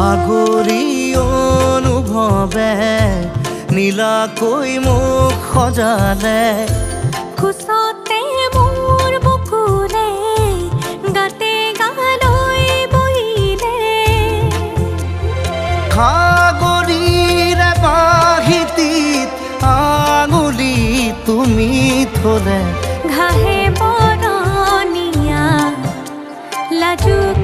আগৰি অনুভৱে নীলাকৈ মোক সজালে খোজতে মোৰ বুকুৰে গাতে গালৈ বহিলে সাগৰীৰে বাহিতিত আঙুলি তুমি থলে ঘাহে বৰণীয়া লাজুক